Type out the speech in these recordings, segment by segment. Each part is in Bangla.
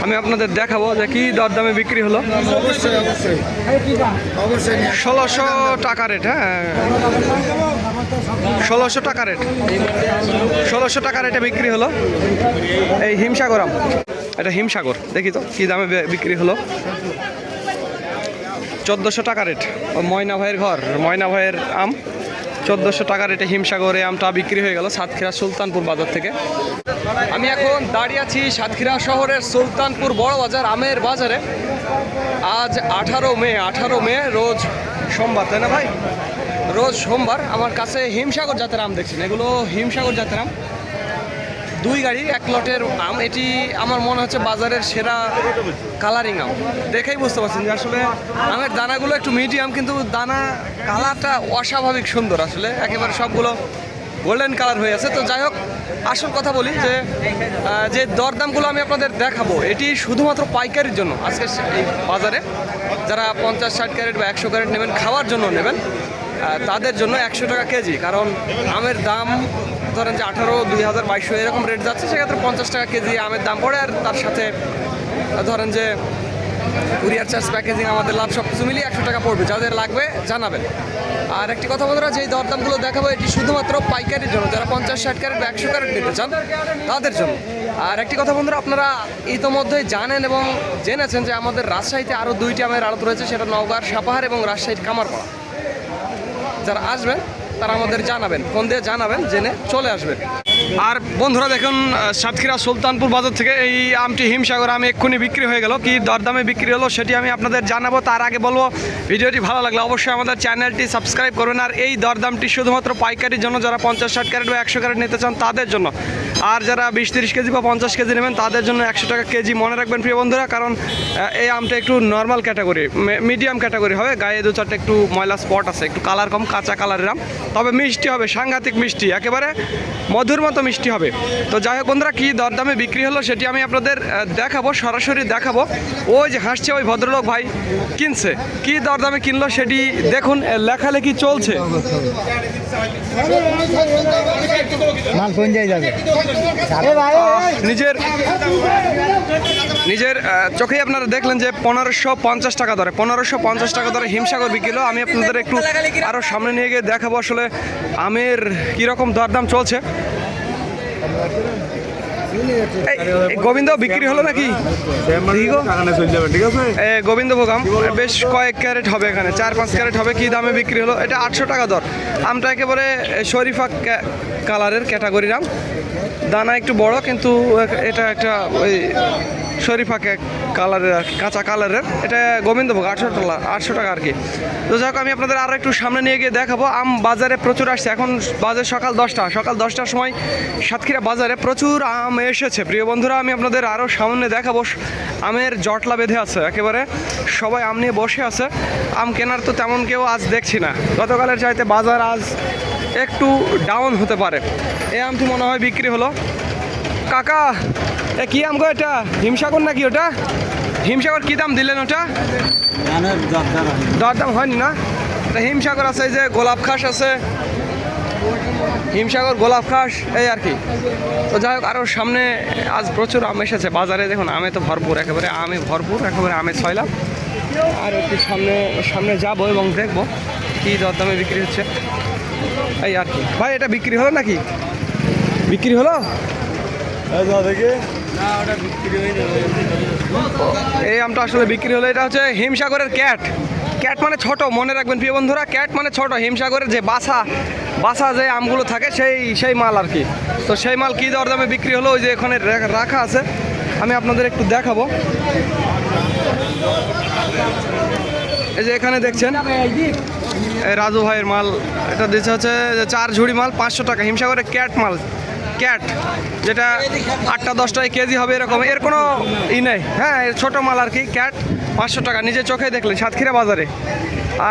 আমি আপনাদের দেখাবো যে কি দরদামে বিক্রি হলো। অবশ্যই অবশ্যই অবশ্যই 1600 টাকা রেট। হ্যাঁ, 1600 টাকা রেট, 1600 টাকা রেটে বিক্রি হলো এই হিমসাগর আম। এটা হিমসাগর, দেখি তো কি দামে বিক্রি হলো। 1400 টাকা রেট। ময়না ভাইয়ের ঘর, ময়না ভাইয়ের আম 1400 টাকা রেটে হিমসাগর এই আমটা বিক্রি হয়ে গেল সাতক্ষীরা সুলতানপুর বাজার থেকে। আমি এখন দাঁড়িয়ে আছি সাতক্ষীরা শহরের সুলতানপুর বড় বাজার আমের বাজারে। আজ 18 মে রোজ সোমবার, তাই না ভাই? রোজ সোমবার। আমার কাছে হিমসাগর জাতের আম দেখছেন, এগুলো হিমসাগর জাতের আম। 2 গাড়ি 1 লটের আম। এটি আমার মনে হচ্ছে বাজারের সেরা কালারিং আম। দেখেই বুঝতে পারছেন যে আসলে আমের দানাগুলো একটু মিডিয়াম, কিন্তু দানা কালারটা অস্বাভাবিক সুন্দর। আসলে একেবারে সবগুলো গোল্ডেন কালার হয়ে আছে। তো যাই হোক, আসল কথা বলি যে দরদামগুলো আমি আপনাদের দেখাবো এটি শুধুমাত্র পাইকারির জন্য। আজকে এই বাজারে যারা 50-60 ক্যারেট বা 100 ক্যারেট নেবেন, খাওয়ার জন্য নেবেন, তাদের জন্য 100 টাকা কেজি। কারণ আমের দাম ধরেন যে 18, 2000, 2200 এরকম রেট যাচ্ছে, সেক্ষেত্রে 50 টাকা কেজি আমের দাম পড়ে। আর তার সাথে ধরেন যে কুরিয়ার চার্জ, প্যাকেজিং, আমাদের লাভ সব কিছু মিলিয়ে 100 টাকা পড়বে। যাদের লাগবে জানাবেন। আর একটি কথা বন্ধুরা, যেই দরদামগুলো দেখাবো এটি শুধুমাত্র পাইকারির জন্য, যারা 50-60 ক্যারেট বা 100 ক্যারেট নিতে চান তাদের জন্য। আর একটি কথা বন্ধুরা, আপনারা ইতোমধ্যেই জানেন এবং জেনেছেন যে আমাদের রাজশাহীতে আরও 2টি আমের আড়ত রয়েছে, সেটা নওগাঁর সাপাহার এবং রাজশাহীর কামারপাড়া। যারা আসবেন তারা আমাদের জানাবেন, ফোন দিয়ে জানাবেন, জেনে চলে আসবেন। আর বন্ধুরা দেখুন, সাতক্ষীরা সুলতানপুর বাজার থেকে এই আমটি হিমসাগর আম এক্ষুনি বিক্রি হয়ে গেল। কি দরদামে বিক্রি হলো সেটি আমি আপনাদের জানাবো। তার আগে বলবো, ভিডিওটি ভালো লাগলে অবশ্যই আমাদের চ্যানেলটি সাবস্ক্রাইব করবেন। আর এই দরদামটি শুধুমাত্র পাইকারির জন্য, যারা 50-60 ক্যারেট বা 100 ক্যারেট নিতে চান তাদের জন্য। আর যারা 20-30 কেজি বা 50 কেজি নেবেন তাদের জন্য 100 টাকা কেজি। মনে রাখবেন প্রিয় বন্ধুরা, কারণ এই আমটা একটু নর্মাল ক্যাটাগরি, মিডিয়াম ক্যাটাগরি হবে। গায়ে 2-4টা একটু ময়লা স্পট আছে, একটু কালার কম, কাঁচা কালারের আম, তবে মিষ্টি হবে, সাংঘাতিক মিষ্টি, একেবারে মধুর মতো মিষ্টি হবে। তো যাই হোক বন্ধুরা, কী দরদামে বিক্রি হলো সেটি আমি আপনাদের দেখাবো, সরাসরি দেখাবো। ওই যে হাসছে ওই ভদ্রলোক ভাই কিনছে, কী দরদামে কিনলো সেটি দেখুন। লেখালেখি চলছে। নিজের চোখেই আপনারা দেখলেন যে 1550 টাকা দরে, 1550 টাকা দরে হিমসাগর বিক্রি হলো। আমি আপনাদের একটু আরও সামনে নিয়ে গিয়ে দেখাবো আসলে আমের কীরকম দরদাম চলছে। গোবিন্দ বিক্রি হলো নাকি? গোবিন্দভোগ আম বেশ কয়েক ক্যারেট হবে, এখানে 4-5 ক্যারেট হবে। কি দামে বিক্রি হলো? এটা 800 টাকা দর। আমটা একেবারে শরীফা কালারের ক্যাটাগরির আম, দানা একটু বড়, কিন্তু এটা একটা ওই শরীফা কালারের আর কি, কাঁচা কালারের। এটা গোবিন্দভোগ 800 টাকা আর কি। তো যাই হোক, আমি আপনাদের আরও একটু সামনে নিয়ে গিয়ে দেখাবো। আম বাজারে প্রচুর আসছে। এখন বাজে সকাল 10টার সময় সাতক্ষীরা বাজারে প্রচুর আম এসেছে। প্রিয় বন্ধুরা, আমি আপনাদের আরও সামনে দেখাবো। আমের জটলা বেঁধে আছে, একেবারে সবাই আম নিয়ে বসে আছে। আম কেনার তো তেমন কেউ আজ দেখছি না। গতকালের চাইতে বাজার আজ একটু ডাউন হতে পারে। এই আমটি মনে হয় বিক্রি হলো। কাকা, এ কি আম গো? এটা হিমসাগর নাকি? ওটা হিমসাগর কি দাম দিলেন? ওটা দরদাম হয়নি না? হিমসাগর আছে, এই যে গোলাপ খাস আছে, হিমসাগর গোলাপ খাস, এই আর কি। তো যাই হোক, আরও সামনে আজ প্রচুর আম এসেছে বাজারে। দেখুন আমে তো ভরপুর, একেবারে আমে ভরপুর, একেবারে আমে ছয়লাভ। আর একটু সামনে যাবো এবং দেখবো কী দরদামে বিক্রি হচ্ছে, এই আর কি। ভাই এটা বিক্রি হলো নাকি? বিক্রি হলো? এই আমটা আসলে বিক্রি হলো। এটা হচ্ছে হিমসাগরের ক্যাট। ক্যাট মানে ছোট, মনে রাখবেন প্রিয় বন্ধুরা, ক্যাট মানে ছোট। হিমসাগরের যে বাসা যে আমগুলো থাকে সেই মাল আর কি। তো সেই মাল কী দরদামে বিক্রি হলো ওই যে এখানে রাখা আছে, আমি আপনাদের একটু দেখাবো। এই যে এখানে দেখছেন রাজু ভাইয়ের মাল, এটা দিচ্ছে হচ্ছে 4 ঝুড়ি মাল 500 টাকা। হিমসাগরের ক্যাট মাল, ক্যাট যেটা 8-10 কেজি হবে এরকম, এর কোনো নেই। হ্যাঁ, ছোটো মাল আর কি। ক্যাট 500 টাকা, নিজে চোখে দেখলেন সাতক্ষীরা বাজারে।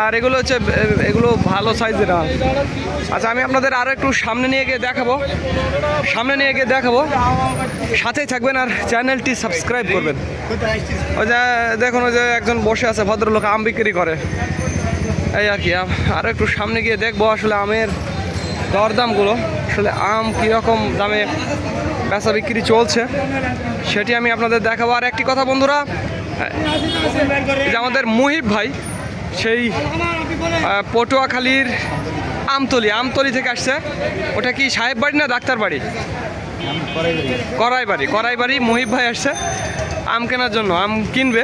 আর এগুলো হচ্ছে এগুলো ভালো সাইজের মাল। আচ্ছা, আমি আপনাদের আরও একটু সামনে নিয়ে গিয়ে দেখাবো, সাথেই থাকবেন আর চ্যানেলটি সাবস্ক্রাইব করবেন। ওই যে দেখুন, ওই যে একজন বসে আছে ভদ্রলোক, আম বিক্রি করে, এই আর কি। আরও একটু সামনে গিয়ে দেখবো আসলে আমের দরদামগুলো, আসলে আম কীরকম দামে বেচা বিক্রি চলছে, সেটি আমি আপনাদের দেখাবো। আর একটি কথা বন্ধুরা, যে আমাদের মুহিব ভাই সেই পটুয়াখালীর আমতলি থেকে আসছে। ওটা কি সাহেব বাড়ি না ডাক্তার বাড়ি? করাইবাড়ি মুহিব ভাই আসছে আম কেনার জন্য, আম কিনবে,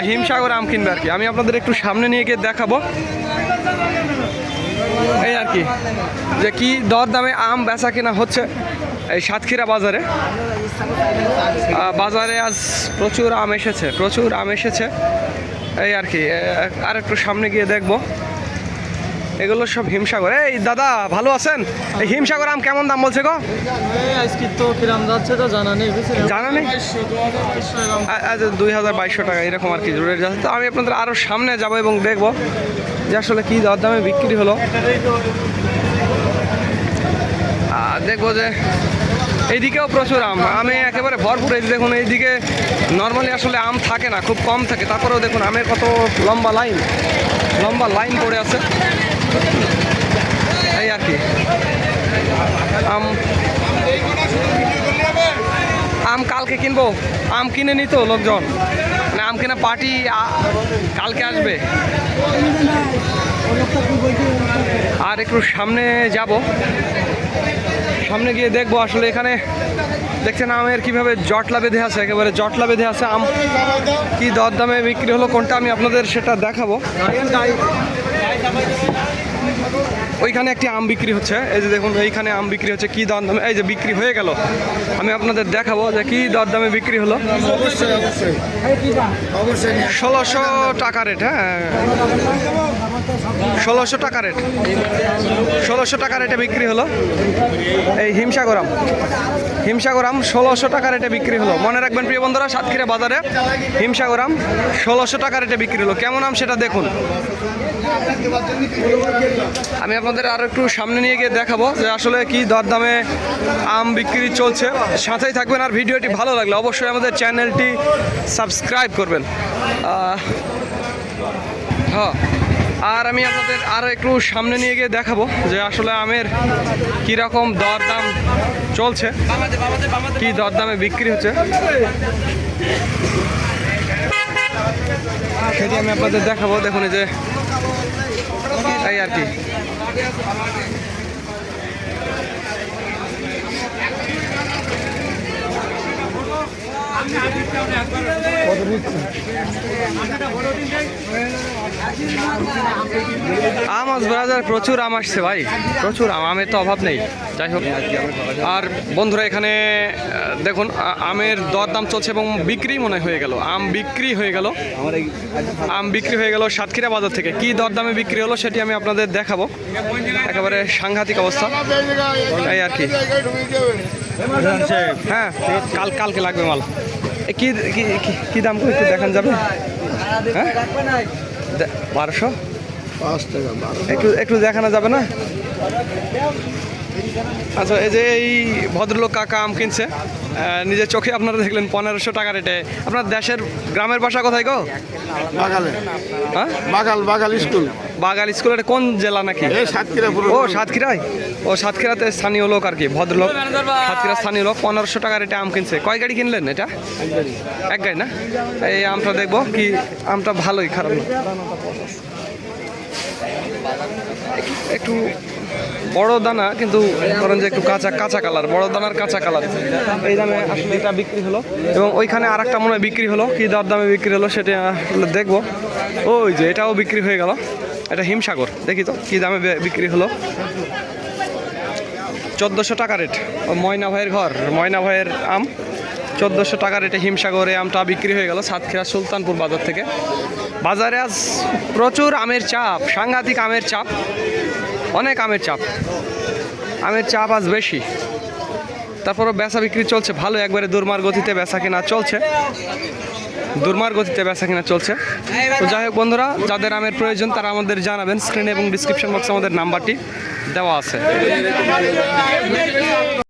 হিমসাগর আম কিনবে আর কি। আমি আপনাদের একটু সামনে নিয়ে গিয়ে দেখাবো এই আর কি, যে কি দর দামে আম বেচা কেনা হচ্ছে এই সাতক্ষীরা বাজারে। বাজারে আজ প্রচুর আম এসেছে এই আর কি। আর একটু সামনে গিয়ে দেখবো, এগুলো সব হিমসাগর। এই দাদা ভালো আছেন? এই হিমসাগর আম কেমন দাম বলছে গো? আজকে তো কিরাম যাচ্ছে তো জানা নেই, জানা নেই। 2200 টাকা এরকম আর কি রেট যাচ্ছে। তো আমি আপনাদের আরও সামনে যাব এবং দেখবো যে আসলে কী দর দামে বিক্রি হলো। দেখবো যে এইদিকেও প্রচুর আমি একেবারে ভরপুর। এই দেখুন, এইদিকে নর্মালি আসলে আম থাকে না, খুব কম থাকে। তারপরেও দেখুন আমের কত লম্বা লাইন পড়ে আছে এই আর কি। আম কালকে কিনবো, আম কিনে নিত লোকজন, মানে আম কেনা পার্টি কালকে আসবে। আর একটু সামনে যাব, সামনে গিয়ে দেখবো আসলে এখানে দেখছেন আমের কিভাবে জটলা বেঁধে আছে, একেবারে জটলা বেঁধে আছে। আম কি দর দামে বিক্রি হলো কোনটা আমি আপনাদের সেটা দেখাবো। ওইখানে একটি আম বিক্রি হচ্ছে, এই যে দেখুন এইখানে আম বিক্রি হচ্ছে, কি দর দামে, এই যে বিক্রি হয়ে গেল। আমি আপনাদের দেখাবো যে কি দর দামে বিক্রি হলো। 1600 টাকা রেট। হ্যাঁ 1600 টাকা রেট, 1600 টাকা রেটে বিক্রি হলো এই হিমসাগর আম 1600 টাকা রেটে বিক্রি হলো। মনে রাখবেন প্রিয় বন্ধুরা, সাতক্ষীরা বাজারে হিমসাগর আম 1600 টাকা রেটে বিক্রি হলো। কেমন আম সেটা দেখুন। আমি আপনাদের আরও একটু সামনে নিয়ে গিয়ে দেখাবো যে আসলে কি দরদামে আম বিক্রি চলছে। সাথেই থাকবেন, আর ভিডিওটি ভালো লাগলে অবশ্যই আমাদের চ্যানেলটি সাবস্ক্রাইব করবেন। হ্যাঁ, আর আমি আপনাদের আরও একটু সামনে নিয়ে গিয়ে দেখাবো যে আসলে আমের কীরকম দরদাম চলছে, কী দরদামে বিক্রি হচ্ছে সেটি আমি আপনাদের দেখাবো। দেখুন এই যে এই আর কি। আম আজ বাজার প্রচুর আম আসছে ভাই, প্রচুর আমের তো অভাব নেই। যাই হোক, আর বন্ধুরা এখানে দেখুন আমের দরদাম চলছে এবং বিক্রি মনে হয়ে গেল, আম বিক্রি হয়ে গেল সাতক্ষীরা বাজার থেকে। কি দরদামে বিক্রি হলো সেটি আমি আপনাদের দেখাবো। একেবারে সাংঘাতিক অবস্থা এই আর কি। হ্যাঁ কালকে লাগবে মাল। কি দাম একটু দেখান যাবে? হ্যাঁ 1200 একটু দেখানো যাবে না? আচ্ছা, এই যে এই ভদ্রলোক কাকা আম কিনছে নিজের চোখে, আপনারা দেখলেন 1500 টাকা রেটে। আপনার দেশের গ্রামের বাসা কোথায় গো? বাগালে। হ্যাঁ বাগাল স্কুল। এটা কোন জেলা নাকি? ও সাতক্ষীরায়। ও সাতক্ষীরাতে স্থানীয় লোক আর কি, ভদ্রলোক সাতক্ষীরা স্থানীয় লোক। 1500 টাকা রেটে আম কিনছে। কয় গাড়ি কিনলেন এটা? এক গাড়ি না? এই আমটা দেখবো, কি আমটা ভালোই, খারাপ না, একটু বড় দানা, কিন্তু ধরেন যে একটু কাঁচা কালার, বড় দানার কাঁচা কালার। এই দামে আসলে এটা বিক্রি হলো। এবং ওইখানে আর একটা মনে হয় বিক্রি হলো, কি দর দামে বিক্রি হলো সেটা আসলে দেখবো। ওই যে এটাও বিক্রি হয়ে গেল, এটা হিমসাগর। দেখি তো কি দামে বিক্রি হলো। 1400 টাকা রেট। ময়না ভাইয়ের আম 1400 টাকা রেটে হিমসাগরে আমটা বিক্রি হয়ে গেল সাতক্ষীরা সুলতানপুর বাজার থেকে। বাজারে আজ প্রচুর আমের চাপ, সাংঘাতিক আমের চাপ, অনেক আমের চাপ আজ বেশি। তারপরও বেচা বিক্রি চলছে ভালো, একবারে দুর্মার গতিতে বেচা কেনা চলছে। তো যাই হোক বন্ধুরা, যাদের আমের প্রয়োজন তারা আমাদের জানাবেন। স্ক্রিনে এবং ডিসক্রিপশন বক্সে আমাদের নাম্বারটি দেওয়া আছে।